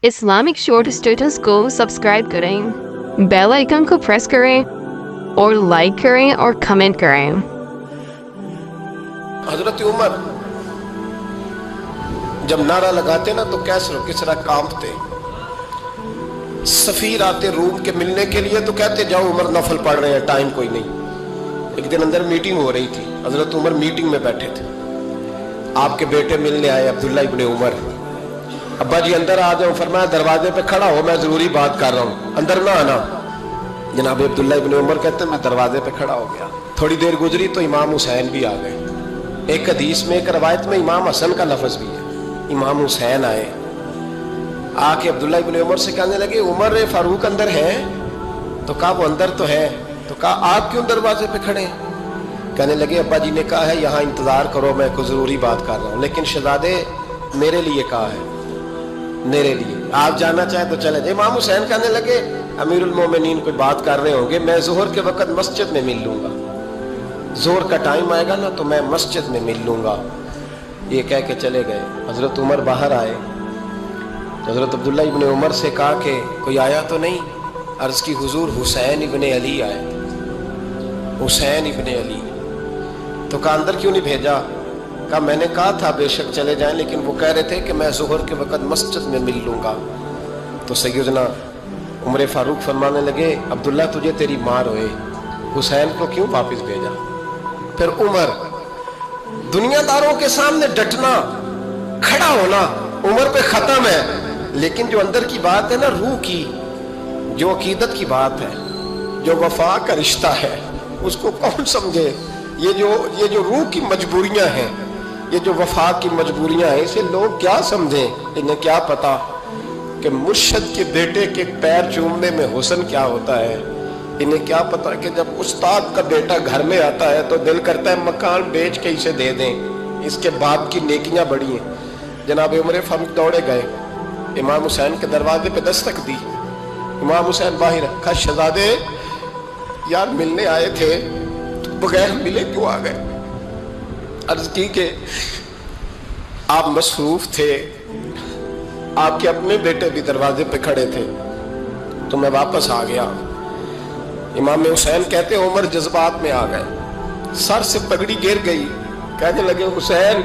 Islamic short status को subscribe करें, bell icon को प्रेस करें और लाइक करें और कमेंट करें। हजरत उमर जब नारा लगाते ना तो कैसे किस तरह कांपते। सफीर आते रूम के मिलने के लिए तो कहते जाओ उमर नफल पढ़ रहे हैं, टाइम कोई नहीं। एक दिन अंदर मीटिंग हो रही थी, हजरत उमर मीटिंग में बैठे थे। आपके बेटे मिलने आए अब्दुल्ला इब्ने उमर। अब्बा जी अंदर आ जाओ, फरमाया दरवाजे पे खड़ा हो, मैं जरूरी बात कर रहा हूँ, अंदर ना आना। जनाब अब्दुल्ला इब्ने उमर कहते मैं दरवाजे पे खड़ा हो गया। थोड़ी देर गुजरी तो इमाम हुसैन भी आ गए। एक हदीस में, एक रवायत में इमाम हसन का लफ्ज भी है। इमाम हुसैन आए, आके अब्दुल्ला इब्ने उमर से कहने लगे उमर फारूक अंदर है? तो कहा वो अंदर तो है। तो कहा आप क्यों दरवाजे पे खड़े हैं? कहने लगे अब्बा जी ने कहा है यहाँ इंतजार करो, मैं कोई जरूरी बात कर रहा हूँ। लेकिन शहजादे मेरे लिए कहा है, मेरे लिए आप जाना चाहे तो चले जाए। इमाम हुसैन कहने लगे अमीरुल मोमिनीन कोई बात कर रहे होंगे, मैं जोहर के वक्त मस्जिद में मिल लूंगा, जोहर का टाइम आएगा ना तो मैं मस्जिद में मिल लूंगा। ये कह के चले गए। हजरत उमर बाहर आए तो हजरत अब्दुल्ला इब्ने उमर से कहा कि कोई आया तो नहीं? अर्ज की हुजूर हुसैन इब्ने अली आए, हुसैन इब्ने अली। तो कहा अंदर क्यों नहीं भेजा? कहा मैंने कहा था बेशक चले जाएं, लेकिन वो कह रहे थे कि मैं जोहर के वक्त मस्जिद में मिल लूंगा। तो सैयदना उमर फारूक फरमाने लगे अब्दुल्ला तुझे तेरी मार होए, हुसैन को क्यों वापस भेजा? फिर उमर दुनियादारों के सामने डटना, खड़ा होना उमर पे खत्म है। लेकिन जो अंदर की बात है ना, रूह की, जो अकीदत की बात है, जो वफा का रिश्ता है, उसको कौन समझे? ये जो रूह की मजबूरियां हैं, ये जो वफा की मजबूरियां हैं, इसे लोग क्या समझें? इन्हें क्या पता कि मुर्शद के बेटे के पैर चूमने में हुस्न क्या होता है। इन्हें क्या पता कि जब उस्ताद का बेटा घर में आता है तो दिल करता है मकान बेच के इसे दे दें, इसके बाप की नेकियां बड़ी हैं। जनाब उमर फारूक दौड़े गए, इमाम हुसैन के दरवाजे पे दस्तक दी। इमाम हुसैन बाहर रखा, शहजादे यार मिलने आए थे तो बगैर मिले क्यों आ गए? अर्ज की कि आप मसरूफ थे, आपके अपने बेटे भी दरवाजे पे खड़े थे तो मैं वापस आ गया। इमाम हुसैन कहते उमर जज्बात में आ गए, सर से पगड़ी गिर गई। कहने लगे हुसैन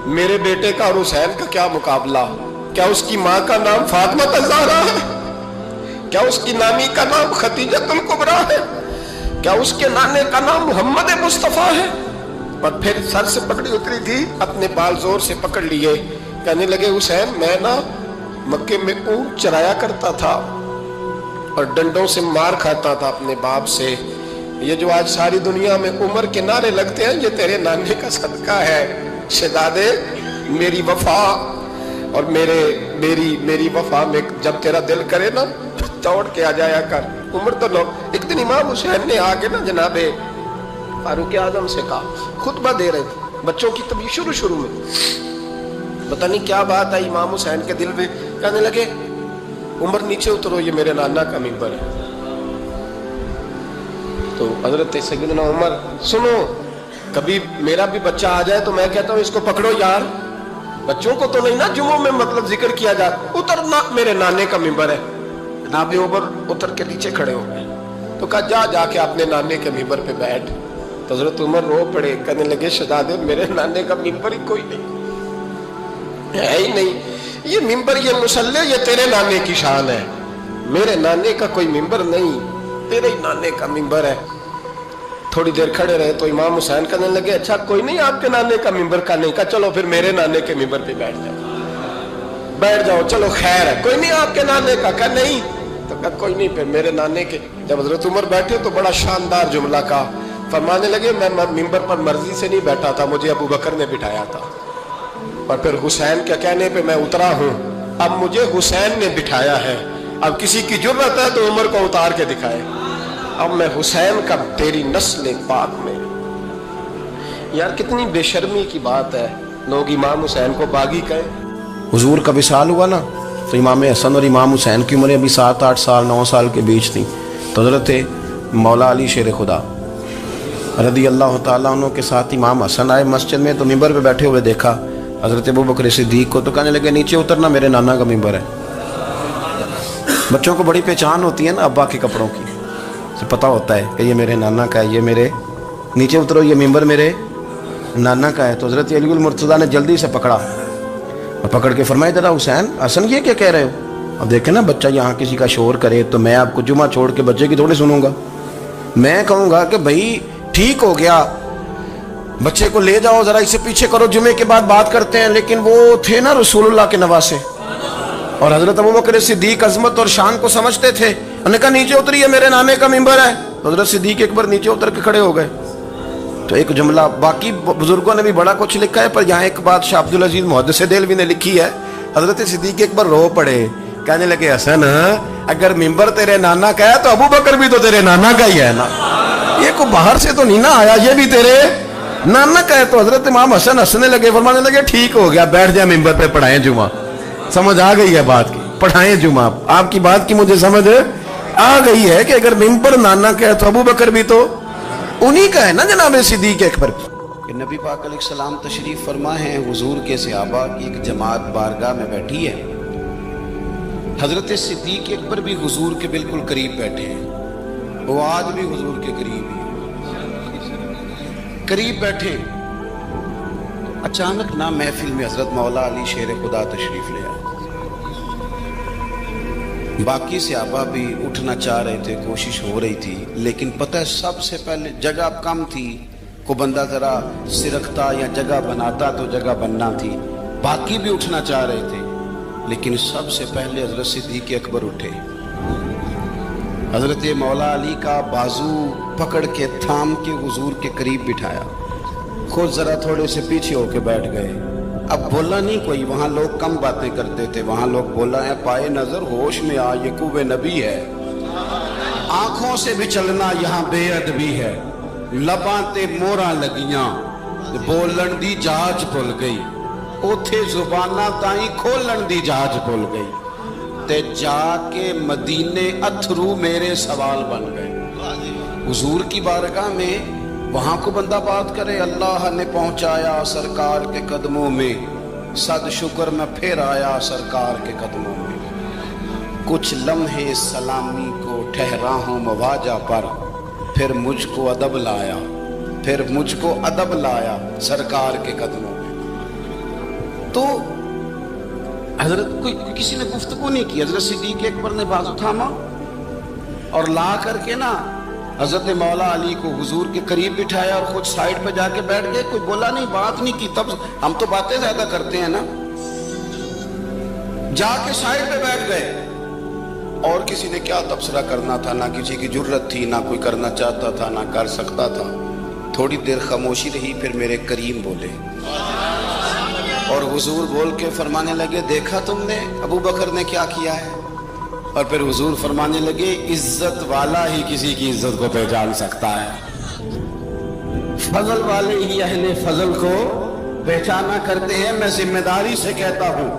मेरे बेटे का और हुसैन का क्या मुकाबला? क्या उसकी माँ का नाम फातिमा ज़हरा है? क्या उसकी नानी का नाम खदीजतुल कुबरा है? क्या उसके नाने का नाम मोहम्मद मुस्तफा है? और फिर सर से पकड़ी उतरी थी, अपने बाल जोर से पकड़ लिए। कहने लगे हुसैन मैं ना मक्के में ऊंट चराया करता था और डंडों से मार खाता था अपने बाप से। ये जो आज सारी दुनिया में उमर के नारे लगते हैं, ये तेरे नाने का सदका है। शहजादे मेरी वफा और मेरी वफा में जब तेरा दिल करे ना दौड़ के आ जाया कर। उमर तो लोग एक दिन इमाम हुसैन ने आके ना जनाबे फारूक आजम से कहा, खुतबा दे रहे थे बच्चों की तभी शुरू में, पता नहीं क्या बात आई इमाम हुसैन के दिल में। कहने लगे उमर नीचे उतरो, ये मेरे नाना का मिंबर है। तो हजरत सैयदना उमर सुनो, कभी मेरा भी बच्चा आ जाए तो मैं कहता हूँ इसको पकड़ो यार, बच्चों को तो नहीं ना जुम्मों में मतलब जिक्र किया जाए, उतरना मेरे नाने का मिंबर है। जनाब उमर उतर के नीचे खड़े हो गए। तो कहा जाके अपने नाने के मिंबर पे बैठ। तो हजरत उमर रो पड़े, कहने लगे शहजादे मेरे नाने का मिंबर ही कोई नहीं है ही नहीं, ये मिंबर ये मुसल्ले ये तेरे नाने की शान है, मेरे नाने का कोई मिंबर नहीं, तेरे ही नाने का मिंबर है। थोड़ी देर खड़े रहे तो इमाम हुसैन कहने लगे अच्छा कोई नहीं आपके नाने का मिंबर का नहीं? का चलो फिर मेरे नाने के मिंबर पे बैठ जाओ, चलो खैर है, कोई नहीं आपके नाने का नहीं? तो कहा कोई नहीं फिर मेरे नाने के। जब हजरत उमर बैठे तो बड़ा शानदार जुमला का फरमाने लगे मैं मिंबर पर मर्जी से नहीं बैठा था, मुझे अबू बकर ने बिठाया था, और फिर हुसैन के कहने पे मैं उतरा हूं, अब मुझे हुसैन ने बिठाया है। अब किसी की जुर्रत है तो उमर को उतार के दिखाए, अब मैं हुसैन का तेरी नस्ल पाक में। यार कितनी बेशर्मी की बात है, लोग इमाम हुसैन को बागी कहे। हुजूर का विसाल हुआ ना तो इमाम हसन और इमाम हुसैन की उम्र अभी 7-8 साल 9 साल के बीच थी। तो हज़रत मौला अली शेर खुदा रदी अल्लाह ताला अन्हु के साथ इमाम हसन आए मस्जिद में, तो मिंबर पे बैठे हुए देखा हज़रत अबू बकर सिद्दीक को, तो कहने लगे नीचे उतरना मेरे नाना का मिंबर है। बच्चों को बड़ी पहचान होती है ना अब्बा के कपड़ों की, से पता होता है कि ये मेरे नाना का है, ये मेरे नीचे उतरो ये मेंबर मेरे नाना का है। तो हज़रत अली मुर्तज़ा ने जल्दी से पकड़ा और पकड़ के फरमाया जरा हुसैन हसन ये क्या कह रहे हो? अब देखें ना बच्चा यहाँ किसी का शोर करे तो मैं आपको जुमा छोड़ के बच्चे की थोड़ी सुनूंगा। मैं कहूँगा कि भाई ठीक हो गया, बच्चे को ले जाओ जरा इसे पीछे करो, जुमे के बाद बात करते हैं। लेकिन वो थे ना रसूलुल्लाह के नवासे, और हजरत अबू बकर सिद्दीक अजमत और शान को समझते थे। उन्होंने कहा नीचे उतरिए मेरे नाने का मिंबर है। तो हजरत सिद्दीक एक बार नीचे उतर के खड़े हो गए। तो एक जुमला, बाकी बुजुर्गों ने भी बड़ा कुछ लिखा है, पर यहाँ एक बात शाह अब्दुल अजीज मुहद्दिस देलवी ने लिखी है। हजरत सिद्दीक एक बार रो पड़े, कहने लगे हसन अगर मिंबर तेरे नाना का है तो अबू बकर भी तो तेरे नाना का ही है ना, ये को बाहर से तो नहीं ना आया, ये भी तेरे नाना का है। तो हजरत इमाम हसन हंसने लगे, फरमाने लगे ठीक हो गया, बैठ जा मिंबर पे पढ़ाएं जुमा। समझ आ गई है बात की, पढ़ाएं जुमा। आपकी बात की मुझे समझ आ गई है कि अगर मिंबर नाना का है तो अबू बकर भी तो उन्हीं का है ना जनाब सिद्दीक अकबर। कि नबी पाक अलैहिस्सलाम तशरीफ फरमा है, हुजूर के सहाबा की एक जमात बारगाह में बैठी है। हजरत सिद्दीक अकबर भी हुजूर के बिल्कुल करीब बैठे हैं, वो आज भी हुजूर के करीब ही करीब बैठे। अचानक ना महफिल में हजरत मौला अली शेर खुदा तशरीफ ले आए। बाकी सहाबा भी उठना चाह रहे थे, कोशिश हो रही थी, लेकिन पता है सबसे पहले जगह कम थी, को बंदा जरा सिरकता या जगह बनाता तो जगह बनना थी। बाकी भी उठना चाह रहे थे, लेकिन सबसे पहले हजरत सिद्दीक अकबर उठे। हजरत मौला अली का बाजू पकड़ के थाम के हुजूर के करीब बिठाया, खुद जरा थोड़े से पीछे होके बैठ गए। अब बोला नहीं कोई, वहां लोग कम बातें करते थे, वहां लोग बोला है पाए नजर होश में आ ये कुवे नबी है, आंखों से भी चलना यहाँ बेअदबी है, लबाते मोरा लगियां बोलन दी जाच भुल गई, उथे जुबाना ताई खोलन दी जाच भुल गई, ते जाके मदीने अथरू मेरे सवाल बन गए। हुजूर की बारगाह में वहां को बंदा बात करे, अल्लाह ने पहुंचाया सरकार के कदमों में, सद शुक्र मैं फिर आया सरकार के कदमों में, कुछ लम्हे सलामी को ठहरा हूं मवाजा पर, फिर मुझको अदब लाया, फिर मुझको अदब लाया सरकार के कदमों में। तो हजरत कोई किसी ने गुफ्तगू नहीं की, हजरत सिद्दीक अकबर ने बाजू थामा और ला करके ना हजरत मौला अली को हुजूर के करीब बिठाया और खुद साइड पे जाके बैठ गए। कोई बोला नहीं, बात नहीं की। तब हम तो बातें ज्यादा करते हैं ना, जाके साइड पे बैठ गए। और किसी ने क्या तबसरा करना था, ना किसी की जुर्रत थी, ना कोई करना चाहता था, ना कर सकता था। थोड़ी देर खामोशी रही, फिर मेरे करीम बोले और हुजूर बोल के फरमाने लगे, देखा तुमने अबू बकर ने क्या किया है? और फिर हुजूर फरमाने लगे, इज्जत वाला ही किसी की इज्जत को पहचान सकता है, फजल वाले ही अहले फजल को पहचाना करते हैं। मैं जिम्मेदारी से कहता हूं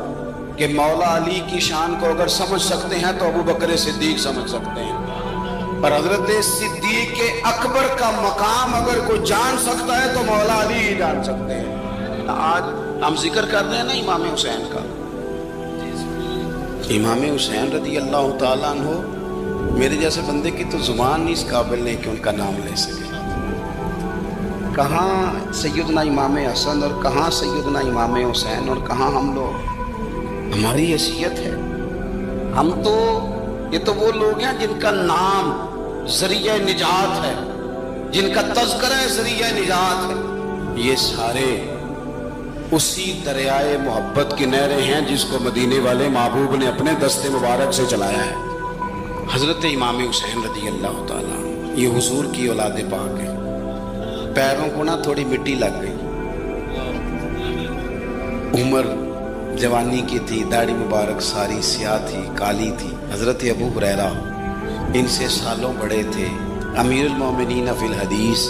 कि मौला अली की शान को अगर समझ सकते हैं तो अबू बकर सिद्दीक समझ सकते हैं, पर हजरत सिद्दीक के अकबर का मकाम अगर कोई जान सकता है तो मौला अली ही जान सकते हैं। आज हम जिक्र कर रहे हैं ना इमाम हुसैन का, इमाम हुसैन रदी अल्लाह ताला अन्हु, मेरे जैसे बंदे की तो जुबान नहीं इस काबिल नहीं कि उनका नाम ले सके। कहाँ सैयदना इमाम हसन और कहाँ सैयदना इमाम हुसैन और कहाँ हम लोग, हमारी हैसियत है। हम तो ये तो वो लोग हैं जिनका नाम ज़रिया निजात है, जिनका तज़किरा ज़रिया निजात है। ये सारे उसी दरियाए मोहब्बत की नहरें हैं जिसको मदीने वाले महबूब ने अपने दस्ते मुबारक से चलाया है। हजरत इमाम हुसैन रदी अल्लाह ताला, ये हुजूर की औलाद पाक है। पैरों को ना थोड़ी मिट्टी लग गई, उम्र जवानी की थी, दाढ़ी मुबारक सारी स्याह थी, काली थी। हजरत अबू हुरैरा इनसे सालों बड़े थे, अमीरुल मोमिनीन फिल हदीस।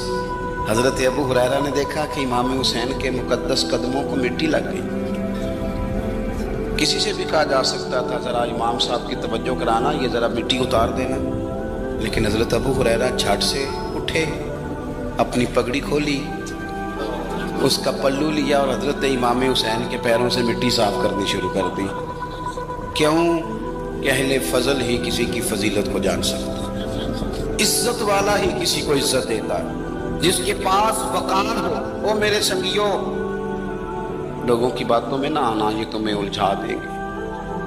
हजरत अबू हुरैरा ने देखा कि इमाम हुसैन के मुकद्दस कदमों को मिट्टी लग गई। किसी से भी कहा जा सकता था जरा इमाम साहब की तवज्जो कराना, ये जरा मिट्टी उतार देना, लेकिन हजरत अबू हुरैरा झट से उठे, अपनी पगड़ी खोली, उसका पल्लू लिया और हजरत इमाम हुसैन के पैरों से मिट्टी साफ करनी शुरू कर दी। क्यों? کہ اہل فضل ہی کسی کی فضیلت کو جان سکتا ہے، عزت والا ہی کسی کو عزت دیتا ہے، جس کے پاس وقار ہو۔ وہ میرے سنگیوں، لوگوں کی باتوں میں نہ آنا، یہ تمہیں الجھا دیں گے،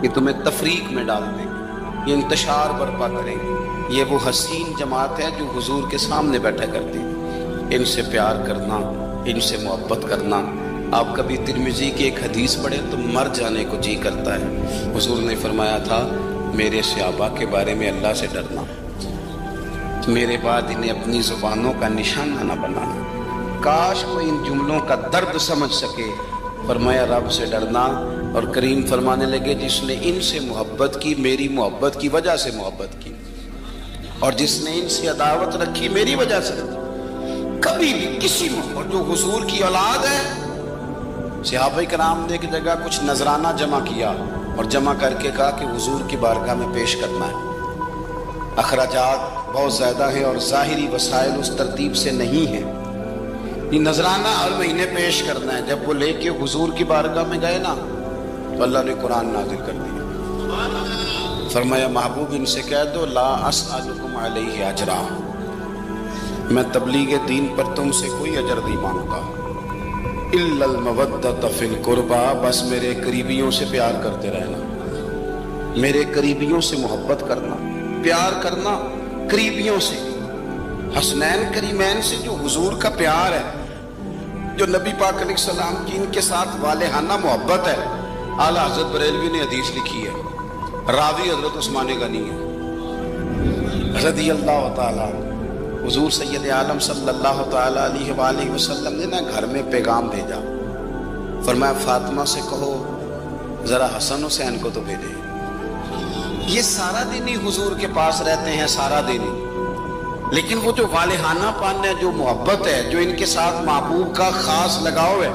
یہ تمہیں تفریق میں ڈال دیں گے، یہ انتشار برپا کریں گے۔ یہ وہ حسین جماعت ہے جو حضور کے سامنے بیٹھا کرتی ہے۔ ان سے پیار کرنا، ان سے محبت کرنا۔ آپ کبھی ترمذی کی ایک حدیث پڑھیں تو مر جانے کو جی کرتا ہے۔ حضور نے فرمایا تھا، میرے صحابہ کے بارے میں اللہ سے ڈرنا، میرے بعد انہیں اپنی زبانوں کا نشانہ نہ بنانا۔ کاش کوئی ان جملوں کا درد سمجھ سکے۔ فرمایا رب سے ڈرنا، اور کریم فرمانے لگے جس نے ان سے محبت کی میری محبت کی وجہ سے محبت کی، اور جس نے ان سے عداوت رکھی میری وجہ سے۔ کبھی بھی کسی اور جو حضور کی اولاد ہے، صحابہ کرام نے ایک جگہ کچھ نذرانہ جمع کیا اور جمع کر کے کہا کہ حضور کی بارگاہ میں پیش کرنا ہے۔ اخراجات بہت زیادہ ہیں اور ظاہری وسائل اس ترتیب سے نہیں ہیں، یہ نذرانہ ہر مہینے پیش کرنا ہے۔ جب وہ لے کے حضور کی بارگاہ میں گئے نا تو اللہ نے قرآن نازل کر دیا۔ فرمایا محبوب ان سے کہہ دو، لا اسألکم علیہ اجرا، میں تبلیغ دین پر تم سے کوئی اجر نہیں مانگتا، الا المودۃ فی القربى، بس میرے قریبیوں سے پیار کرتے رہنا، میرے قریبیوں سے محبت کرنا، پیار کرنا قریبیوں سے۔ حسنین کریمین سے جو حضور کا پیار ہے، جو نبی پاک علیہ السلام کی ان کے ساتھ والہانہ محبت ہے۔ اعلیٰ حضرت بریلوی نے حدیث لکھی ہے، راوی حضرت عثمان غنی ہے رضی اللہ تعالیٰ۔ حضور سید عالم صلی اللہ تعالیٰ علیہ وآلہ وسلم نے نا گھر میں پیغام بھیجا، فرمایا فاطمہ سے کہو ذرا حسن حسین کو تو بھیجے۔ یہ سارا دن ہی حضور کے پاس رہتے ہیں، سارا دن ہی، لیکن وہ جو والہانہ پن ہے، جو محبت ہے، جو ان کے ساتھ محبوب کا خاص لگاؤ ہے،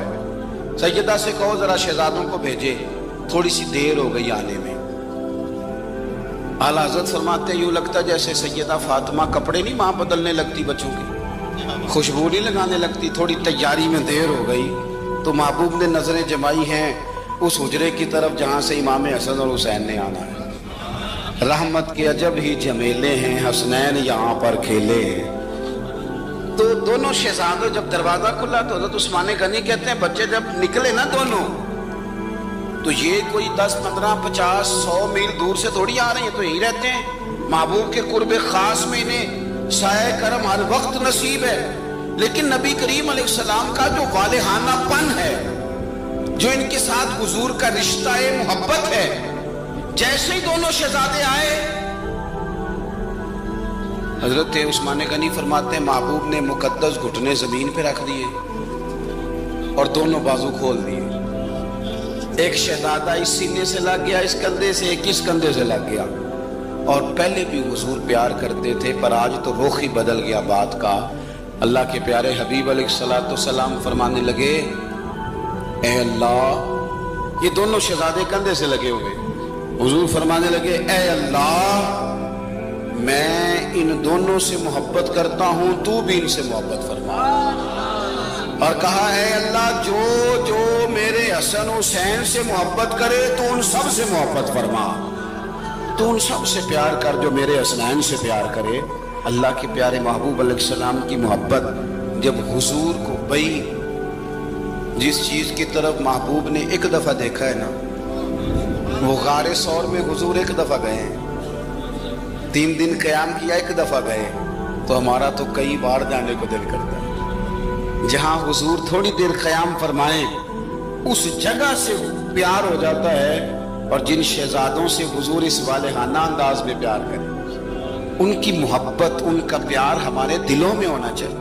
سیدہ سے کہو ذرا شہزادوں کو بھیجے، تھوڑی سی دیر ہو گئی آنے میں۔ اعلیٰ حضرت فرماتے ہیں یوں لگتا جیسے سیدہ فاطمہ کپڑے نہیں ماں بدلنے لگتی بچوں کی، خوشبو نہیں لگانے لگتی، تھوڑی تیاری میں دیر ہو گئی تو محبوب نے نظریں جمائی ہیں اس حجرے کی طرف جہاں سے امام حسن اور حسین نے آنا ہے۔ رحمت کے عجب ہی جمیلے ہیں، حسنین یہاں پر کھیلے ہیں۔ تو دونوں شہزادوں جب دروازہ کھلا تو حضرت عثمان غنی کہتے ہیں بچے جب نکلے نا دونوں، تو یہ کوئی 10 15 50 100 میل دور سے تھوڑی آ رہے ہیں، تو یہیں رہتے ہیں محبوب کے قرب خاص میں، انہیں سایہ کرم ہر وقت نصیب ہے۔ لیکن نبی کریم علیہ السلام کا جو والہانہ پن ہے، جو ان کے ساتھ حضور کا رشتہ محبت ہے، جیسے ہی دونوں شہزادے آئے، حضرت عثمان غنی فرماتے ہیں محبوب نے مقدس گھٹنے زمین پہ رکھ دیے اور دونوں بازو کھول دیے۔ ایک شہزادہ اس سینے سے لگ گیا اس کندھے سے، ایک اس کندھے سے لگ گیا۔ اور پہلے بھی حضور پیار کرتے تھے، پر آج تو رخ ہی بدل گیا بات کا۔ اللہ کے پیارے حبیب علیہ السلام فرمانے لگے اے اللہ، یہ دونوں شہزادے کندھے سے لگے ہوئے، حضور فرمانے لگے اے اللہ، میں ان دونوں سے محبت کرتا ہوں، تو بھی ان سے محبت فرما۔ اور کہا اے اللہ، جو جو میرے حسن حسین سے محبت کرے تو ان سب سے محبت فرما، تو ان سب سے پیار کر جو میرے حسنین سے پیار کرے۔ اللہ کے پیارے محبوب علیہ السلام کی محبت جب حضور کو بئی، جس چیز کی طرف محبوب نے ایک دفعہ دیکھا ہے نا، وہ غار ثور میں حضور ایک دفعہ گئے ہیں، 3 دن قیام کیا، ایک دفعہ گئے، تو ہمارا تو کئی بار جانے کو دل کرتا ہے۔ جہاں حضور تھوڑی دیر قیام فرمائیں اس جگہ سے پیار ہو جاتا ہے، اور جن شہزادوں سے حضور اس والہانہ انداز میں پیار کریں، ان کی محبت، ان کا پیار ہمارے دلوں میں ہونا چاہیے۔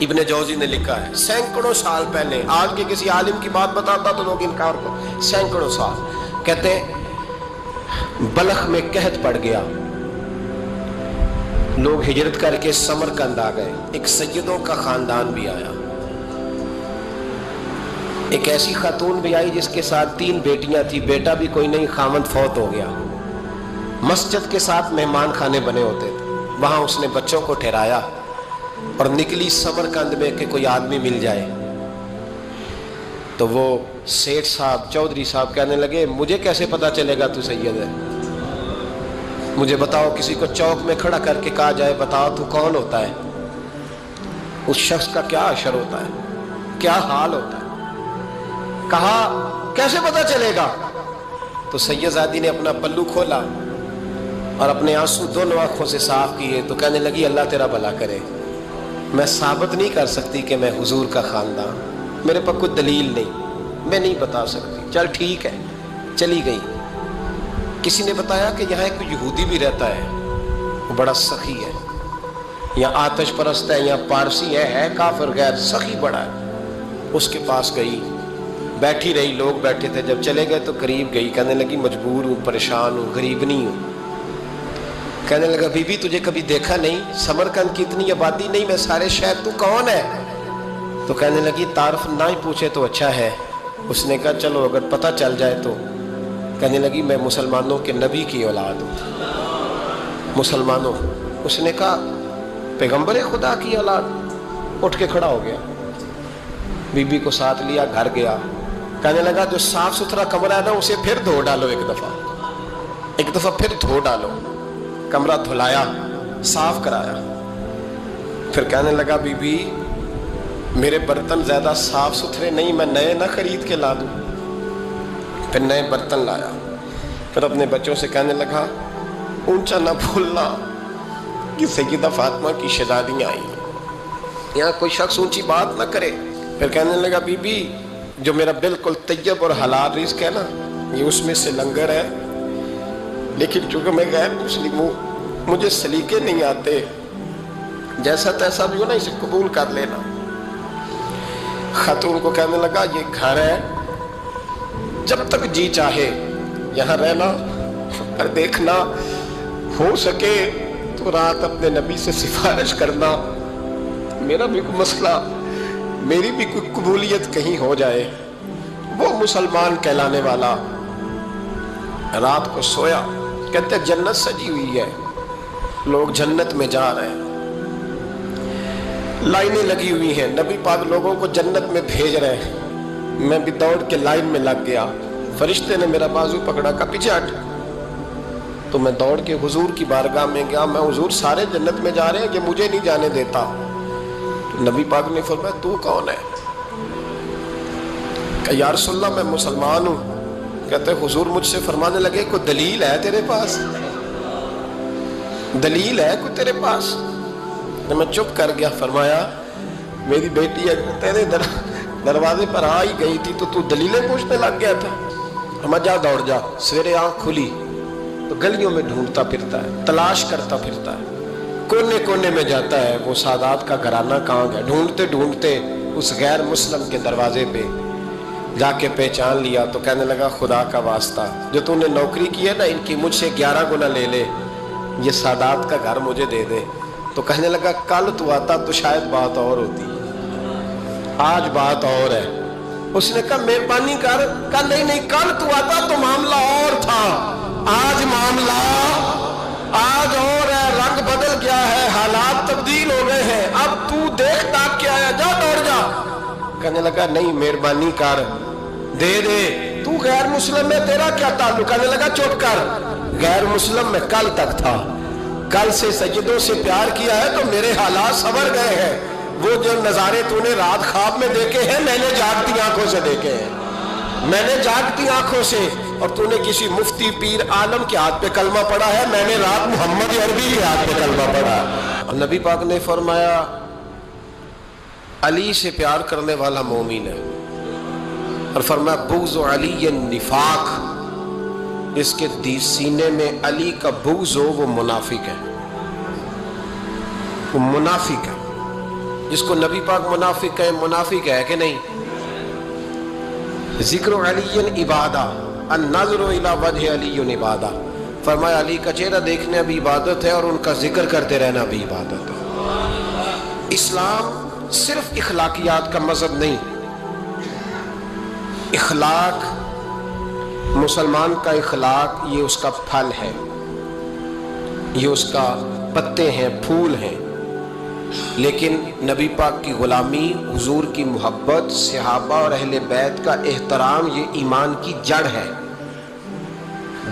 ابن جوزی نے لکھا ہے سینکڑوں سال پہلے، آج کے کسی عالم کی بات بتاتا تو لوگ انکار کو، سینکڑوں سال، کہتے بلخ میں قحط پڑ گیا، لوگ ہجرت کر کے سمرقند آ گئے، ایک سیدوں کا خاندان بھی آیا، ایک ایسی خاتون بھی آئی جس کے ساتھ 3 بیٹیاں تھی، بیٹا بھی کوئی نہیں، خامند فوت ہو گیا۔ مسجد کے ساتھ مہمان خانے بنے ہوتے تھے، وہاں اس نے بچوں کو ٹھہرایا اور نکلی سمرقند میں کہ کوئی آدمی مل جائے۔ تو وہ سیٹھ صاحب، چودھری صاحب کہنے لگے مجھے کیسے پتا چلے گا تو سید ہے؟ मुझे बताओ, किसी को चौक में खड़ा करके कहा जाए बताओ तू कौन होता है, उस शख्स का क्या असर होता है, क्या हाल होता है? कहा कैसे पता चलेगा? तो सैयदजादी ने अपना पल्लू खोला और अपने आंसू दोनों आंखों से साफ किए तो कहने लगी अल्लाह तेरा भला करे, मैं साबित नहीं कर सकती कि मैं हुजूर का खानदान, मेरे पास कोई दलील नहीं, मैं नहीं बता सकती। चल ठीक है, चली गई। किसी ने बताया कि यहाँ एक यहूदी भी रहता है, वो बड़ा सखी है, या आतिश परस्त है, या पारसी है काफिर गैर, सखी बड़ा है। उसके पास गई, बैठी रही, लोग बैठे थे, जब चले गए तो करीब गई, कहने लगी मजबूर हूँ, परेशान हूँ, गरीब नहीं हूँ। कहने लगा बीबी तुझे कभी देखा नहीं, समरकंद की इतनी आबादी नहीं, मैं सारे शहर, तू कौन है? तो कहने लगी तारफ ना ही पूछे तो अच्छा है। उसने कहा चलो अगर पता चल जाए तो। कहने लगी मैं मुसलमानों के नबी की औलाद हूँ। मुसलमानों? उसने कहा पैगंबर खुदा की औलाद। उठ के खड़ा हो गया, बीबी को साथ लिया, घर गया। कहने लगा जो साफ सुथरा कमरा है ना उसे फिर धो डालो, एक दफा फिर धो डालो। कमरा धुलाया, साफ कराया। फिर कहने लगा बीबी मेरे बर्तन ज्यादा साफ सुथरे नहीं, मैं नए ना खरीद के ला दूं। फिर नए बर्तन लाया। फिर अपने बच्चों से कहने लगा ऊंचा ना भूलना कि सैयदा फातिमा की शहजादियां आई, यहाँ कोई शख्स ऊंची बात ना करे। फिर कहने लगा बीबी जो मेरा बिल्कुल तैयब और हलाल रिज़्क है ना, ये उसमें से लंगर है, लेकिन चूंकि मैं गैर मुस्लिम हूँ, मुझे सलीके नहीं आते, जैसा तैसा भी हो ना इसे कबूल कर लेना। खातून को कहने लगा ये घर है, जब तक जी चाहे यहाँ रहना, और देखना हो सके तो रात अपने नबी से सिफारिश करना, मेरा भी कोई मसला, मेरी भी कोई कबूलियत कहीं हो जाए। वो मुसलमान कहलाने वाला रात को सोया। कहते जन्नत सजी हुई है, लोग जन्नत में जा रहे हैं, लाइनें लगी हुई हैं, नबी पाक लोगों को जन्नत में भेज रहे हैं। मैं भी दौड़ के लाइन में लग गया, फरिश्ते ने मेरा बाजू पकड़ा, का पीछे हट। तो मैं दौड़ के हुजूर की बारगाह में गया, मैं हुजूर सारे जन्नत में जा रहे हैं, ये मुझे नहीं जाने देता। तो नबी पाक ने फरमाया तू कौन है? कहा या रसूलल्लाह मैं मुसलमान हूँ। कहते हुजूर मुझसे फरमाने लगे कोई दलील है तेरे पास? दलील है कोई तेरे पास? तो मैं चुप कर गया। फरमाया मेरी बेटी तेरे दरवाजे पर आ ही गई थी तो तू दलीलें पूछने लग गया था। मैं जा दौड़ जा। सवेरे आँख खुली तो गलियों में ढूंढता फिरता है, तलाश करता फिरता है, कोने कोने में जाता है वो सादात का घराना कहाँ गया। ढूंढते ढूंढते उस गैर मुस्लिम के दरवाजे पे जाके पहचान लिया। तो कहने लगा खुदा का वास्ता जो तूने नौकरी की है ना इनकी मुझसे 11 गुना ले ले, ये सादात का घर मुझे दे दे। तो कहने लगा कल तू आता तो शायद बात और होती, आज बात और है। उसने कहा मेहरबानी कर। कहा नहीं नहीं कल तू आता तो मामला और था, आज मामला आज और है, रंग बदल गया है, हालात तब्दील हो गए हैं, अब तू देख ताक के आया, जा दौड़ जा। कहने लगा नहीं मेहरबानी कर दे दे, तू गैर मुस्लिम में तेरा क्या ताल्लुक? कहने लगा चुप कर, गैर मुस्लिम में कल तक था, कल से सज्जदों से प्यार किया है तो मेरे हालात संवर गए हैं। वो जो नज़ारे तूने रात ख्वाब में देखे हैं मैंने जागती आंखों से देखे हैं, मैंने जागती आंखों से। और तूने किसी मुफ्ती पीर आलम के हाथ पे कलमा पढ़ा है, मैंने रात मोहम्मद अरबी के हाथ पे कलमा पढ़ा। और नबी पाक ने फरमाया अली से प्यार करने वाला मोमिन है, और फरमाया बुग़्ज़ अली निफाक, इसके सीने में अली का बुग़्ज़ हो वो मुनाफिक है, वो मुनाफिक है। जिसको नबी पाक मुनाफिक है, मुनाफिक है कि नहीं? ज़िक्र अली इबादा, अन्नज़्रु इला वजह अली इबादा। फरमाया अली का चेहरा देखना भी इबादत है और उनका जिक्र करते रहना भी इबादत है। इस्लाम सिर्फ इखलाकियात का मजहब नहीं, इखलाक मुसलमान का इखलाक ये उसका फल है, ये उसका पत्ते हैं, फूल हैं। लेकिन नबी पाक की गुलामी, हुजूर की मोहब्बत, सहाबा और अहले बैत का एहतराम ये ईमान की जड़ है।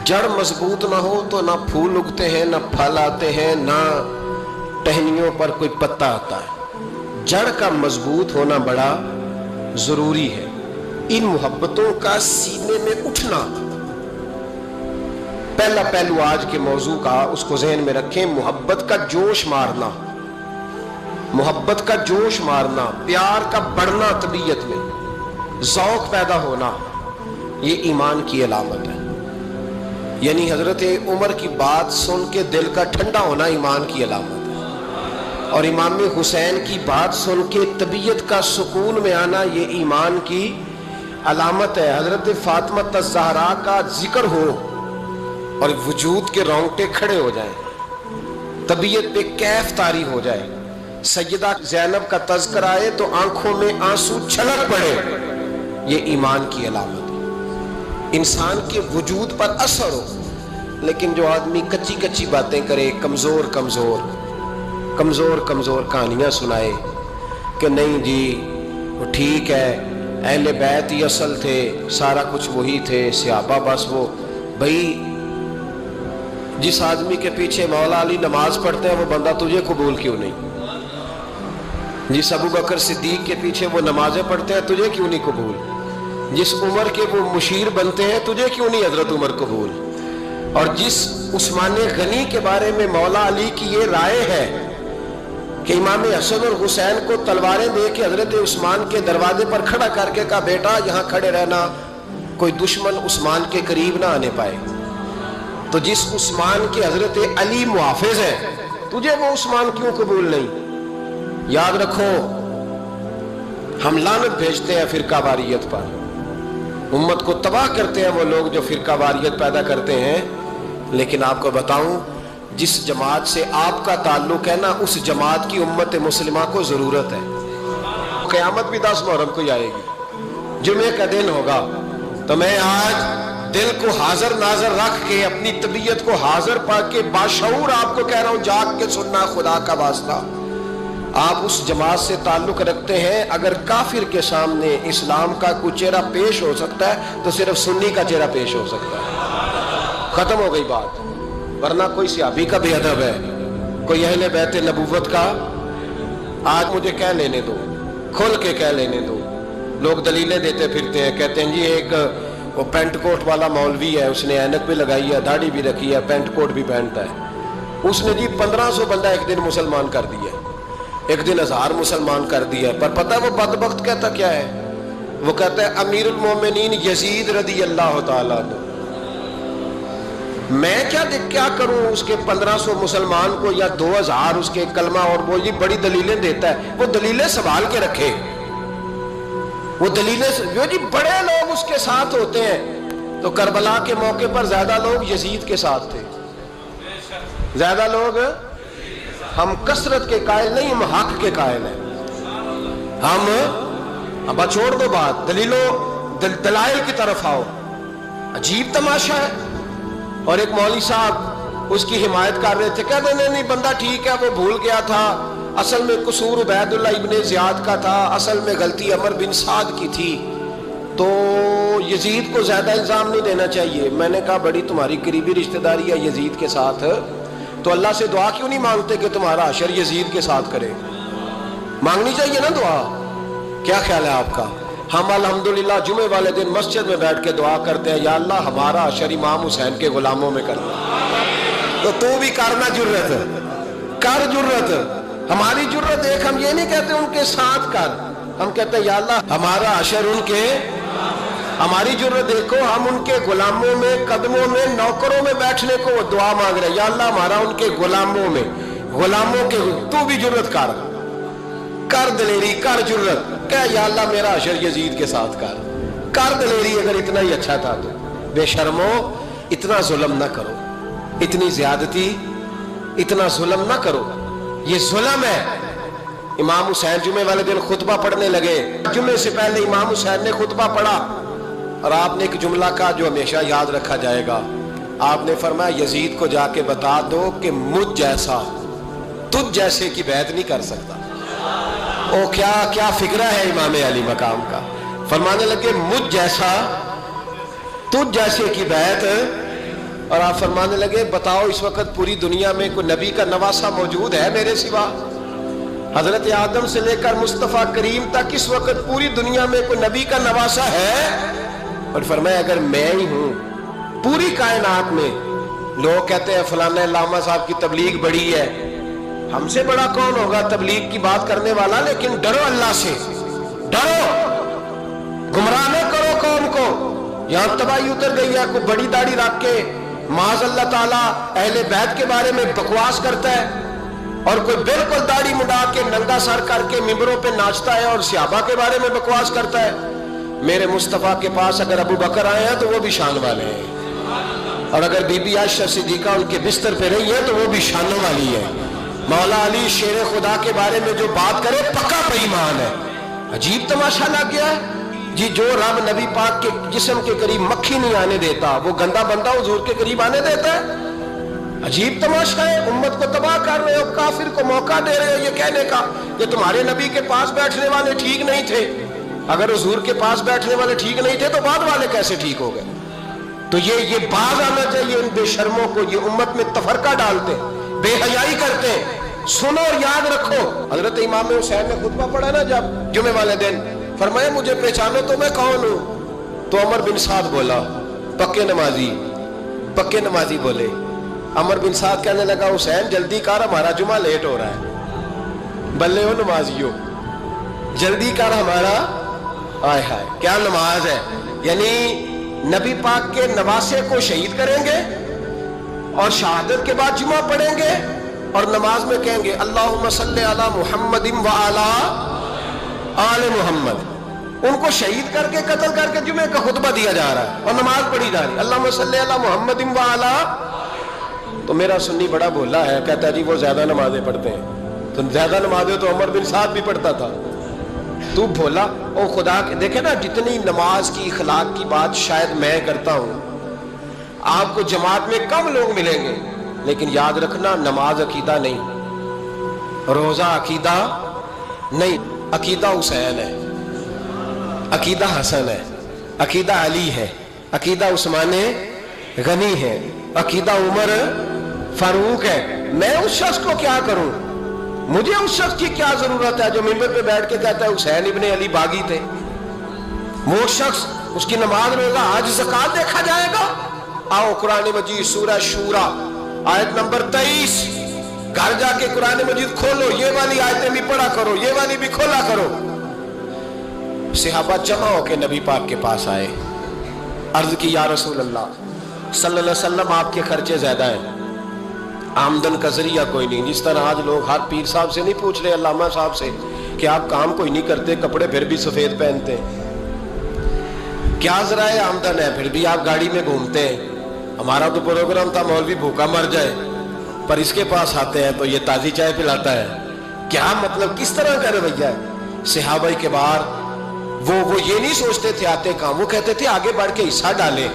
जड़ मजबूत ना हो तो ना फूल उगते हैं, ना फल आते हैं, ना टहनियों पर कोई पत्ता आता है। जड़ का मजबूत होना बड़ा जरूरी है। इन मोहब्बतों का सीने में उठना, पहला पहलू आज के मौजू का उसको ज़हन में रखें। मोहब्बत का जोश मारना, मोहब्बत का जोश मारना, प्यार का बढ़ना, तबीयत में ज़ौक़ पैदा होना, ये ईमान की अलामत है। यानी हजरत उमर की बात सुन के दिल का ठंडा होना ईमान की अलामत है, और इमाम हुसैन की बात सुन के तबीयत का सुकून में आना, ये ईमान की अलामत है। हजरत फातिमा ज़हरा का जिक्र हो और वजूद के रोंगटे खड़े हो जाएं, तबीयत पे कैफ तारी हो जाए, सैयदा ज़ैनब का तज़किरा आए तो आंखों में आंसू छलक पड़े, ये ईमान की अलामत है। इंसान के वजूद पर असर हो। लेकिन जो आदमी कच्ची कच्ची बातें करे, कमज़ोर कमज़ोर कमज़ोर कमज़ोर कहानियाँ सुनाए कि नहीं जी वो ठीक है, अहले बैत ही असल थे, सारा कुछ वही थे, सहाबा बस वो। भाई जिस आदमी के पीछे मौला अली नमाज पढ़ते हैं वो बंदा तुझे कबूल क्यों नहीं? जिस अबू बकर सिद्दीक के पीछे वो नमाजें पढ़ते हैं तुझे क्यों नहीं कबूल? जिस उमर के वो मुशीर बनते हैं तुझे क्यों नहीं हजरत उमर कबूल? और जिस उस्मान गनी के बारे में मौला अली की ये राय है कि इमाम हसन और हुसैन को तलवारें दे के हजरत उस्मान के दरवाजे पर खड़ा करके कहा बेटा यहाँ खड़े रहना, कोई दुश्मन उस्मान के करीब ना आने पाए। तो जिस उस्मान के हजरत अली मुहाफिज है तुझे वो उस्मान क्यों कबूल नहीं? याद रखो, हम लानत भेजते हैं फिरका वारियत पर, उम्मत को तबाह करते हैं वो लोग जो फिरका वारियत पैदा करते हैं। लेकिन आपको बताऊं, जिस जमात से आपका ताल्लुक है ना, उस जमात की उम्मत मुस्लिमा को जरूरत है। क़यामत भी 10 मुहर्रम को ही आएगी, जुमे का दिन होगा। तो मैं आज दिल को हाजिर नाजर रख के, अपनी तबीयत को हाजिर पा के बाशऊर आपको कह रहा हूं, जाग के सुनना खुदा का वास्ता। आप उस जमात से ताल्लुक रखते हैं, अगर काफिर के सामने इस्लाम का कोई चेहरा पेश हो सकता है तो सिर्फ सुन्नी का चेहरा पेश हो सकता है। खत्म हो गई बात। वरना कोई सहाबी का बेअदब है, कोई अहले बैत नबूवत का, आज मुझे कह लेने दो, खोल के कह लेने दो। लोग दलीलें देते फिरते हैं, कहते हैं जी एक वो पेंट कोट वाला मौलवी है, उसने ऐनक भी लगाई है, दाढ़ी भी रखी है, पेंट कोट भी पहनता है, उसने जी 1500 बंदा एक दिन मुसलमान कर दिया, एक दिन 1000 मुसलमान कर दिया। पर पता है वो बदबख्त कहता क्या है? वो कहता है अमीरुल मोमिनीन यजीद रदी अल्लाह ताला अन्हु। मैं क्या करूं उसके 1500 मुसलमान को या 2000 उसके कलमा, और वो ये बड़ी दलीलें देता है। वो दलीलें संभाल के रखे, वो दलीलें जो जी बड़े लोग उसके साथ होते हैं। तो करबला के मौके पर ज्यादा लोग यजीद के साथ थे, ज्यादा लोग, हम कसरत के कायल नहीं, हम हक के कायल हैं। हम अब छोड़ दो बात, दलाइल की तरफ आओ। अजीब तमाशा है। और एक मौलवी साहब उसकी हिमायत कर रहे थे, कहते नहीं बंदा ठीक है, वो भूल गया था, असल में कसूर उबैदुल्लाह इब्ने ज़ियाद का था, असल में गलती अमर बिन साद की थी, तो यजीद को ज्यादा इल्जाम नहीं देना चाहिए। मैंने कहा बड़ी तुम्हारी करीबी रिश्तेदारी है यजीद के साथ, तो अल्लाह से दुआ क्यों नहीं मांगते कि तुम्हारा हशर यजीद के साथ करे? मांगनी चाहिए ना दुआ। क्या ख्याल है आपका? हम अल्हम्दुलिल्लाह जुमे वाले दिन मस्जिद में बैठ के दुआ करते हैं, या अल्लाह हमारा हशर इमाम हुसैन के गुलामों में करना। तो तू भी करना, जुर्रत कर, जुर्रत हमारी जुर्रत देख। हम ये नहीं कहते उनके साथ कर, हम कहते हैं या अल्लाह हमारा हशर उनके, हमारी जुर्रत देखो, हम उनके गुलामों में, कदमों में, नौकरों में बैठने को दुआ मांग रहे हैं, या अल्लाह हमारा उनके गुलामों में, गुलामों के। तू भी जुर्रत कर दलेरी, कर जुर्रत, क्या या अल्लाह मेरा हशर यजीद के साथ कर दलेरी। अगर इतना ही अच्छा था तो बेशर्मो इतना जुल्म ना करो, इतनी ज्यादती, इतना जुल्म ना करो, ये जुल्म है। इमाम हुसैन जुमे वाले दिन खुतबा पढ़ने लगे, जुमे से पहले इमाम हुसैन ने खुतबा पढ़ा और आपने एक जुमला कहा जो हमेशा याद रखा जाएगा। आपने फरमाया यजीद को जाके बता दो कि मुझ जैसा तुझ जैसे की बैत नहीं कर सकता। ओ क्या फिक्रा है इमाम अली मकाम का। फरमाने लगे मुझ जैसा तुझ जैसे की बैत اور آپ فرمانے لگے بتاؤ اس وقت پوری دنیا میں کوئی نبی کا نواسا موجود ہے میرے سوا؟ حضرت آدم سے لے کر مصطفیٰ کریم تک اس وقت پوری دنیا میں کوئی نبی کا نواسا ہے؟ اور فرمایا اگر میں ہی ہوں پوری کائنات میں، لوگ کہتے ہیں فلانا علامہ صاحب کی تبلیغ بڑی ہے، ہم سے بڑا کون ہوگا تبلیغ کی بات کرنے والا؟ لیکن ڈرو اللہ سے، ڈرو، گمراہ نہ کرو قوم کو۔ یہاں تباہی اتر گئی ہے، کوئی بڑی داڑھی رکھ کے معاذ اللہ تعالیٰ اہل بیت کے بارے میں بکواس کرتا ہے، اور کوئی بالکل داڑھی مڈا کے ننگا سر کر کے ممبروں پہ ناچتا ہے اور صحابہ کے بارے میں بکواس کرتا ہے۔ میرے مصطفیٰ کے پاس اگر ابو بکر آئے ہیں تو وہ بھی شان والے ہیں، اور اگر بی بی عائشہ صدیقہ ان کے بستر پہ رہی ہے تو وہ بھی شانوں والی ہے۔ مولا علی شیر خدا کے بارے میں جو بات کرے پکا بے ایمان ہے۔ عجیب تماشا لگ گیا ہے جی، جو رب نبی پاک کے جسم کے قریب مکھی نہیں آنے دیتا وہ گندا بندہ حضور کے قریب آنے دیتا ہے؟ عجیب تماشا ہے، امت کو تباہ کر رہے ہو، کافر کو موقع دے رہے ہو یہ کہنے کا کہ تمہارے نبی کے پاس بیٹھنے والے ٹھیک نہیں تھے۔ اگر حضور کے پاس بیٹھنے والے ٹھیک نہیں تھے تو بعد والے کیسے ٹھیک ہو گئے؟ تو یہ باز آنا چاہیے ان بے شرموں کو، یہ امت میں تفرقہ ڈالتے ہیں، بے حیائی کرتے ہیں۔ سنو اور یاد رکھو، حضرت امام حسین نے خطبہ پڑھا نا جب جمعے والے دن، فرمایا مجھے پہچانو تو میں کون ہوں؟ تو عمر بن سعد بولا، پکے نمازی بولے۔ عمر بن سعد کہنے لگا حسین جلدی کر ہمارا جمعہ لیٹ ہو رہا ہے۔ بلے ہو نمازیو، جلدی کر ہمارا، آئے ہائے کیا نماز ہے! یعنی نبی پاک کے نواسے کو شہید کریں گے اور شہادت کے بعد جمعہ پڑھیں گے اور نماز میں کہیں گے اللہم صلی علی محمد و علی آل محمد۔ ان کو شہید کر کے قتل کر کے جمعے کا خطبہ دیا جا رہا ہے اور نماز پڑھی جا رہی ہے اللہم صلی علی محمد و علی۔ تو میرا سنی بڑا بھولا ہے، کہتا ہے جی وہ زیادہ نمازیں پڑھتے ہیں۔ تو زیادہ نمازیں تو عمر بن سعد بھی پڑھتا تھا، تو بھولا او خدا کے۔ دیکھیں نا جتنی نماز کی اخلاق کی بات شاید میں کرتا ہوں، آپ کو جماعت میں کم لوگ ملیں گے، لیکن یاد رکھنا نماز عقیدہ نہیں، روزہ عقیدہ نہیں، عقیدہ حسین ہے، عقیدہ حسن ہے، عقیدہ علی ہے، عقیدہ عثمان غنی ہے، عقیدہ عمر فاروق ہے۔ میں اس شخص کو کیا کروں؟ مجھے اس شخص کی کیا ضرورت ہے جو ممبر پہ بیٹھ کے کہتا ہے حسین ابن علی باغی تھے؟ وہ شخص، اس کی نماز روزہ حج زکات دیکھا جائے گا؟ آؤ قرآن مجید سورہ شورا آیت نمبر 23، گھر جا کے قرآن مجید کھولو، یہ والی آیتیں بھی پڑھا کرو، یہ والی بھی کھولا کرو۔ صحابہ جمع ہو کے نبی پاک کے پاس آئے، عرض کی یا رسول اللہ صلی اللہ علیہ وسلم آپ کے خرچے زیادہ ہیں، آمدن کا ذریعہ کوئی نہیں۔ جس طرح آج لوگ ہر پیر صاحب سے نہیں پوچھ رہے، علامہ صاحب سے، کہ آپ کام کوئی نہیں کرتے، کپڑے پھر بھی سفید پہنتے ہیں، کیا ذرائع آمدن ہے؟ پھر بھی آپ گاڑی میں گھومتے ہیں۔ ہمارا تو پروگرام تھا مولوی بھوکا مر جائے، پر اس کے پاس آتے ہیں تو یہ تازی چائے پلاتا ہے۔ کیا مطلب، کس طرح کا رویہ ہے؟ صحابہ کے بار وہ یہ نہیں سوچتے تھے آتے کام، وہ کہتے تھے آگے بڑھ کے حصہ ڈالیں۔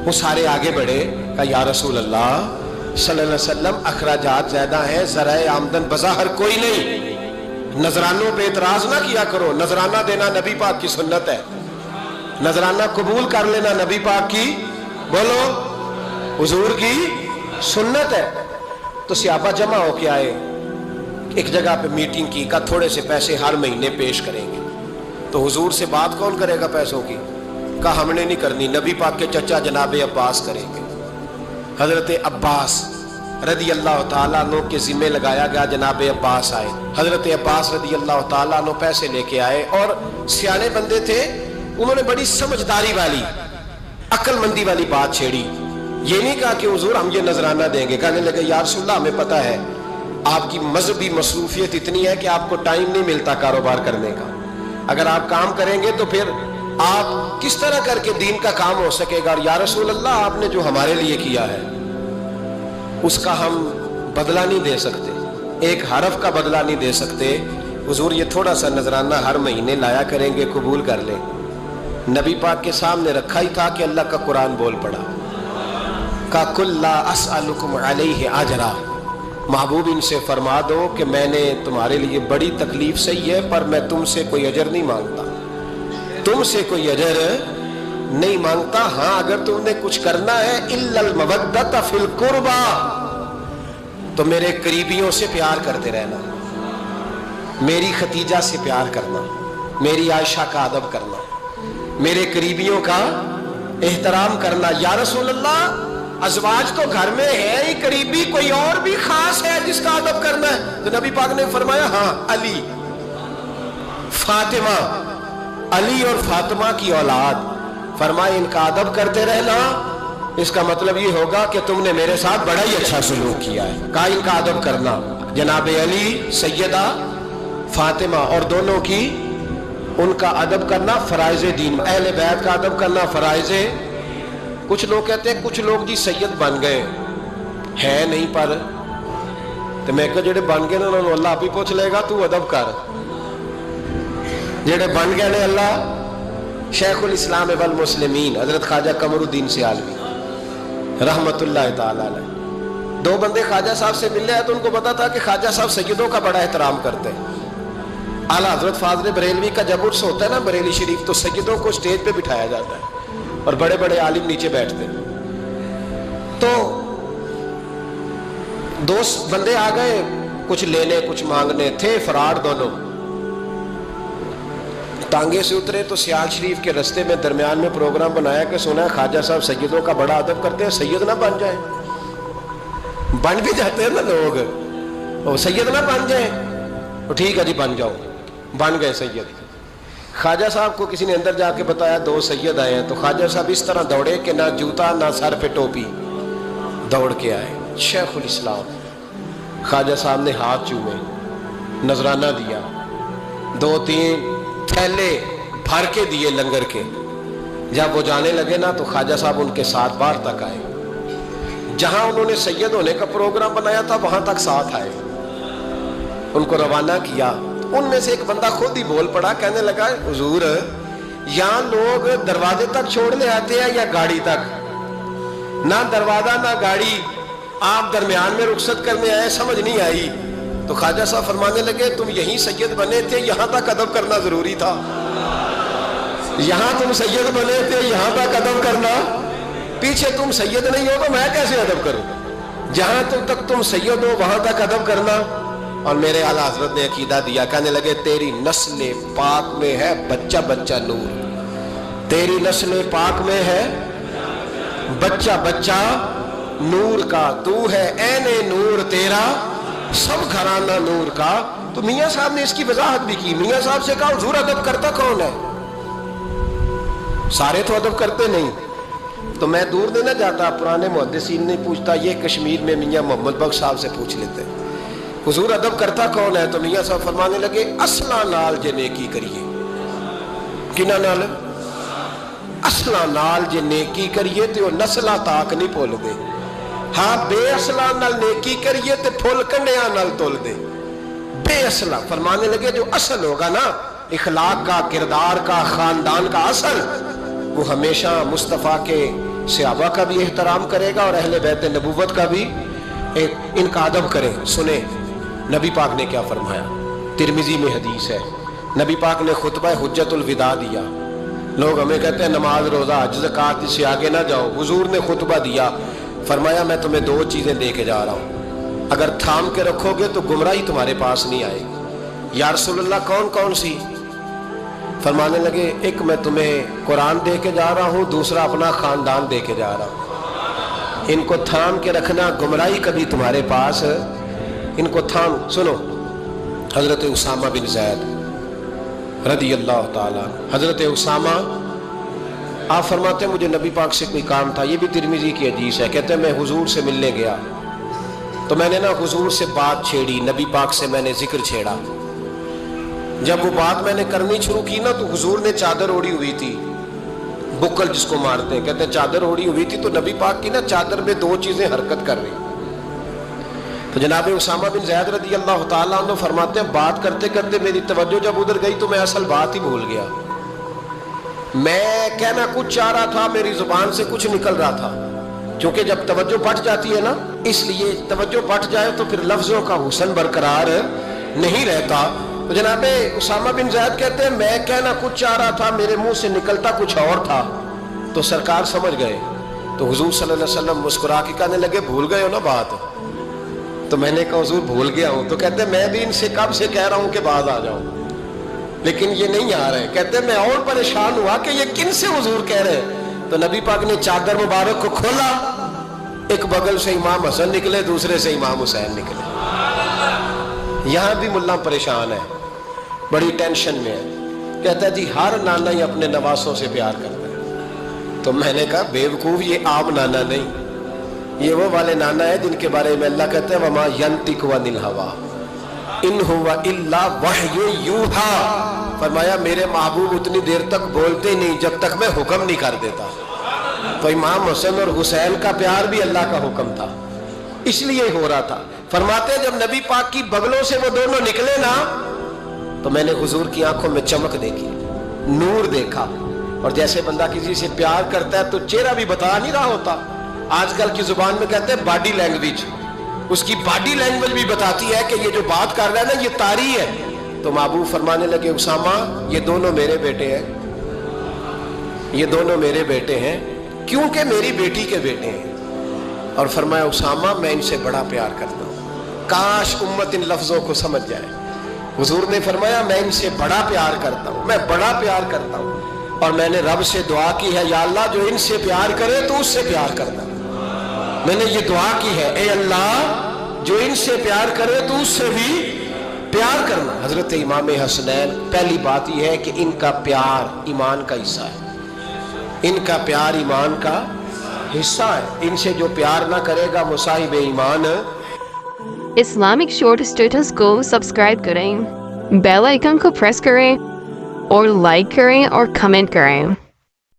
وہ سارے آگے بڑھے، کہا یا رسول اللہ صلی اللہ علیہ وسلم اخراجات زیادہ ہیں، ذرائع آمدن بظاہر کوئی نہیں، نذرانوں پہ اعتراض نہ کیا کرو، نذرانہ دینا نبی پاک کی سنت ہے، نذرانہ قبول کر لینا نبی پاک کی، بولو، حضور کی سنت ہے۔ تو صحابہ جمع ہو کے آئے، ایک جگہ پہ میٹنگ کی، کہا تھوڑے سے پیسے ہر مہینے پیش کریں گے۔ تو حضور سے بات کون کرے گا پیسوں کی؟ کہا ہم نے نہیں کرنی، نبی پاک کے چچا جناب عباس کریں گے۔ حضرت عباس رضی اللہ تعالیٰ عنہ کے ذمہ لگایا گیا، جناب عباس آئے، حضرت عباس رضی اللہ تعالیٰ عنہ پیسے لے کے آئے، اور سیانے بندے تھے، انہوں نے بڑی سمجھداری والی، عقل مندی والی بات چھیڑی۔ یہ نہیں کہا کہ حضور ہم یہ نذرانہ دیں گے، کہنے لگے یا رسول اللہ ہمیں پتہ ہے آپ کی مذہبی مصروفیت اتنی ہے کہ آپ کو ٹائم نہیں ملتا کاروبار کرنے کا، اگر آپ کام کریں گے تو پھر آپ کس طرح کر کے دین کا کام ہو سکے گا، اور یا رسول اللہ آپ نے جو ہمارے لیے کیا ہے اس کا ہم بدلہ نہیں دے سکتے، ایک حرف کا بدلہ نہیں دے سکتے، حضور یہ تھوڑا سا نذرانہ ہر مہینے لایا کریں گے، قبول کر لیں۔ نبی پاک کے سامنے رکھا ہی تھا کہ اللہ کا قرآن بول پڑا، کا کل لا اسألکم علیہ اجرا، محبوب ان سے فرما دو کہ میں نے تمہارے لیے بڑی تکلیف سہی ہے، پر میں تم سے کوئی اجر نہیں مانگتا، تم سے کوئی اجر नहीं मांगता। हाँ, अगर तुमने कुछ करना है इल्लल मवद्दत फिल कुर्बा, तो मेरे करीबियों से प्यार करते रहना, मेरी खतीजा से प्यार करना, मेरी आयशा का अदब करना, मेरे करीबियों का एहतराम करना। या रसूल अल्लाह, अज़वाज तो घर में है ही, करीबी कोई और भी खास है जिसका अदब करना है? तो नबी पाक ने फरमाया हाँ, अली, फातिमा, अली और फातिमा की औलाद। फरमाया इनका अदब करते रहना, इसका मतलब ये होगा कि तुमने मेरे साथ बड़ा ही अच्छा सलूक किया है। कहा इनका अदब करना, जनाब अली, सैयदा फातिमा और दोनों की उनका अदब करना फराइज दीन, अहले बैत का अदब करना फराइज। कुछ लोग कहते हैं कुछ लोग जी सैयद बन गए है नहीं, पर तो मैं कहा जेडे बन गए उन्होंने अल्लाह आप ही पूछ लेगा, तू अदब कर। जेडे बन गए ने अल्लाह, शेखुल इस्लाम वल मुस्लिमीन हजरत ख्वाजा कमरुद्दीन सियालवी रहमतुल्लाह ताला अलैह, दो बंदे ख्वाजा साहब से मिले हैं तो उनको पता था कि ख्वाजा साहब सैयदों का बड़ा एहतराम करते हैं। आला हजरत फाज़िल बरेलवी का जब उर्स होता है ना बरेली शरीफ, तो सैयदों को स्टेज पे बिठाया जाता है और बड़े बड़े आलिम नीचे बैठते हैं। तो दो बंदे आ गए, कुछ लेने कुछ मांगने थे, फरार दोनों। टांगे से उतरे तो सियाल शरीफ के रास्ते में दरमियान में प्रोग्राम बनाया कि सुना है ख्वाजा साहब सैयदों का बड़ा अदब करते हैं, सैयद ना बन जाए। बन भी जाते हैं ना लोग, और सैयद ना बन जाए तो ठीक है जी बन जाओ। बन गए सैयद। ख्वाजा साहब को किसी ने अंदर जाके बताया दो सैयद आए हैं, तो ख्वाजा साहब इस तरह दौड़े कि ना जूता ना सर पे टोपी, दौड़ के आए। शेखुल इस्लाम ख्वाजा साहब ने हाथ चूमे, नजराना दिया, दो तीन थैले भर के दिए लंगर के। जब वो जाने लगे ना तो ख्वाजा साहब उनके साथ बाहर तक आए, जहां उन्होंने सैयद होने का प्रोग्राम बनाया था वहां तक साथ आए, उनको रवाना किया। उनमें से एक बंदा खुद ही बोल पड़ा, कहने लगा हुजूर यहाँ लोग दरवाजे तक छोड़ने आते हैं या गाड़ी तक? ना दरवाजा ना गाड़ी, आप दरमियान में रुखसत करने आए, समझ नहीं आई। तो ख्वाजा साहब फरमाने लगे तुम यहीं सैयद बने थे, यहां तक अदब करना जरूरी था। यहां तुम सैयद बने थे, यहां तक अदब करना, पीछे तुम सैयद नहीं हो तो मैं कैसे अदब करूं? जहां तक तुम सैयद हो वहां तक अदब करना। और मेरे आला हजरत ने अकीदा दिया, कहने लगे तेरी नस्ल पाक में है बच्चा बच्चा नूर, तेरी नस्ल पाक में है बच्चा बच्चा नूर का, तू है ऐने नूर तेरा सब घराना नूर का। तो मियाँ साहब ने इसकी वजाहत भी की। मियाँ साहब से कहा हुजूर अदब करता कौन है? सारे तो अदब करते नहीं। तो मैं दूर नहीं ना जाता, पुराने मुहद्दिसीन नहीं पूछता, ये कश्मीर में मियाँ मोहम्मद बख्श साहब से पूछ लेते हुजूर अदब करता कौन है? तो मियाँ साहब फरमाने लगे असला नाल जे नेकी करिए। किना नाल? असला नाल जे नेकी करिए तो नस्ला ताक नहीं भुल दे। हाँ, बेअसला नाल नेकी करिए तो फुल कंडिया नाल तोल दे। बेअसला फरमाने लगे जो असल होगा ना, इखलाक का, किरदार का, खानदान का असल, वो हमेशा मुस्तफ़ा के सहाबा का भी एहतराम करेगा और अहले बैत नबूवत का भी इनका अदब करे। सुने नबी पाक ने क्या फरमाया, तिरमिजी में हदीस है। नबी पाक ने खुतबा हुज्जतुल विदा दिया। लोग हमें कहते हैं नमाज रोजा हज ज़कात से आगे ना जाओ। हुजूर ने खुतबा दिया, फरमाया मैं तुम्हें दो चीजें दे के जा रहा हूं, अगर थाम के रखोगे तो गुमराही तुम्हारे पास नहीं आएगी। या रसूलल्लाह कौन कौन सी? फरमाने लगे एक मैं तुम्हें कुरान दे के जा रहा हूं, दूसरा अपना खानदान दे के जा रहा हूं। इनको थाम के रखना, गुमराही कभी तुम्हारे पास, इनको थाम। सुनो हजरत उसामा बिन ज़ैद रदी अल्लाह ताला, हजरत उसामा आप फरमाते हैं मुझे नबी पाक से कोई काम था, ये भी तिरमिजी की हदीस है। कहते हैं मैं हुजूर से मिलने गया तो मैंने ना हुजूर से बात छेड़ी, नबी पाक से मैंने जिक्र छेड़ा। जब वो बात मैंने करनी शुरू की ना तो हुजूर ने चादर ओढ़ी हुई थी, बुक्कल जिसको मारते हैं, कहते हैं चादर ओढ़ी हुई थी। तो नबी पाक की ना चादर में दो चीजें हरकत कर रही। तो जनाब उसामा बिन ज़ैद रज़ी अल्लाह ताला अन्हु फरमाते हैं बात करते करते मेरी तवज्जो जब उधर गई तो मैं असल बात ही भूल गया। मैं कहना कुछ चाह रहा था, मेरी जुबान से कुछ निकल रहा था, क्योंकि जब तवज्जो पट जाती है ना, इसलिए तवज्जो पट जाए तो फिर लफ्जों का हुस्न बरकरार नहीं रहता। तो जनाबे उसामा बिन ज़ैद कहते हैं मैं कहना कुछ चाह रहा था, मेरे मुंह से निकलता कुछ और था। तो सरकार समझ गए। तो हुजूर सल्लल्लाहु अलैहि वसल्लम मुस्कुरा के कहने लगे भूल गए हो ना बात। तो मैंने कहा हुजूर भूल गया हूं। तो कहते मैं भी इनसे कब से कह रहा हूं कि बाद आ जाओ, लेकिन ये नहीं आ रहे। कहते मैं और परेशान हुआ कि ये किन से हुजूर कह रहे हैं। तो नबी पाक ने चादर मुबारक को खोला, एक बगल से इमाम हसन निकले, दूसरे से इमाम हुसैन निकले। यहां भी मुल्ला परेशान है, बड़ी टेंशन में है। कहता है जी हर नाना ही अपने नवासों से प्यार करता है। तो मैंने कहा बेवकूफ, ये आम नाना नहीं, ये वो वाले नाना है जिनके बारे में अल्लाह कहते हैं वमा यंतिकु अनिल हवा इन हुवा इल्ला वह्यु यूहा। फरमाया मेरे महबूब उतनी देर तक बोलते नहीं जब तक मैं हुक्म नहीं कर देता। तो इमाम हसन और हुसैन का प्यार भी अल्लाह का हुक्म था, इसलिए हो रहा था। फरमाते जब नबी पाक की बगलों से वो दोनों निकले ना, तो मैंने हुजूर की आंखों में चमक देखी, नूर देखा। और जैसे बंदा किसी से प्यार करता है तो चेहरा भी बता नहीं रहा होता। आजकल की जुबान में कहते हैं बॉडी लैंग्वेज, उसकी बॉडी लैंग्वेज भी बताती है कि ये जो बात कर रहा है ना ये तारी है। तो महबूब फरमाने लगे उसामा ये दोनों मेरे बेटे हैं, ये दोनों मेरे बेटे हैं क्योंकि मेरी बेटी के बेटे हैं। और फरमाया उसामा मैं इनसे बड़ा प्यार करता हूँ। काश उम्मत इन लफ्जों को समझ जाए। हुजूर ने फरमाया मैं इनसे बड़ा प्यार करता हूँ, मैं बड़ा प्यार करता हूँ। और मैंने रब से दुआ की है या अल्लाह जो इनसे प्यार करे तो उससे प्यार करना। मैंने ये दुआ की है ए अल्लाह जो इनसे प्यार करे तो उससे भी प्यार करना। हजरत इमाम हसनैन, पहली बात यह है कि इनका प्यार ईमान का हिस्सा है, इनका प्यार ईमान का हिस्सा है। इनसे जो प्यार ना करेगा वो साहिब ईमान। इस्लामिक शॉर्ट स्टेटस को सब्सक्राइब करें, बेल आइकन को प्रेस करें और लाइक करें और कमेंट करें।